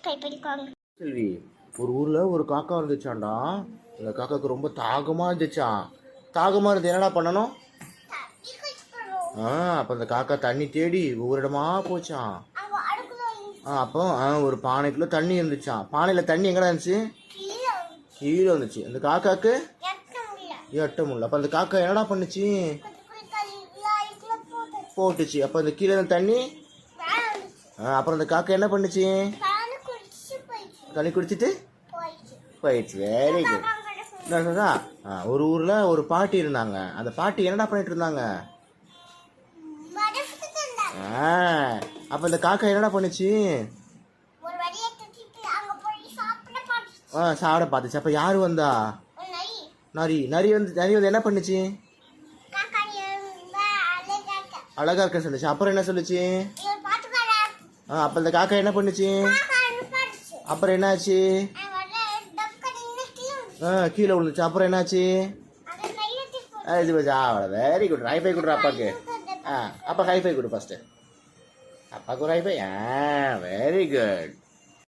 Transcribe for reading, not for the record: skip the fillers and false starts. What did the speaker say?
Try பண்ணிக்கோங்க. செல்வி, ஒரு ஊர்ல ஒரு காக்கா இருந்துச்சாண்டா. அந்த காக்காக்கு ரொம்ப தாகமா இருந்துச்சான். தாகமா இருந்து என்னடா பண்ணணும்? அப்ப அந்த காக்கா தண்ணி தேடி ஊரிடமா போச்சான். அப்போ ஒரு பானைக்குள்ள தண்ணி இருந்துச்சான். பானையில தண்ணி எங்கடா இருந்துச்சு? கீழே வந்துச்சு. அந்த காக்காக்கு எட்ட முடியல. அப்ப அந்த காக்கா என்னடா பண்ணுச்சு? போட்டுச்சு. அப்ப அந்த கீழே தண்ணி அப்புறம் அந்த காக்கா என்ன பண்ணுச்சு? தண்ணி குடிச்சிட்டு போயிடுச்சு. Very good. ஒரு ஊர்ல ஒரு பாட்டி இருந்தாங்க. அந்த பாட்டி என்னடா பண்ணிட்டு இருந்தாங்க? அப்ப இந்த காக்கா என்னடா பண்ணுச்சு? சாப்பிட பார்த்துச்சு. அப்ப யாரு வந்தா? நரி. நரி வந்து என்ன பண்ணுச்சு? அழகா இருக்க சொல்லுச்சு. அப்புறம் என்ன சொல்லுச்சு? அப்ப இந்த காக்கா என்ன பண்ணுச்சு? அப்புறம் என்னாச்சு? கீழே விழுந்துச்சு. அப்புறம் என்னாச்சு? Very good. ஹைஃபை கொடுற அப்பாக்கு. அப்பா ஹைஃபை கொடு ஃபர்ஸ்ட். அப்பாக்கு ஒரு ஹைஃபை. Very good.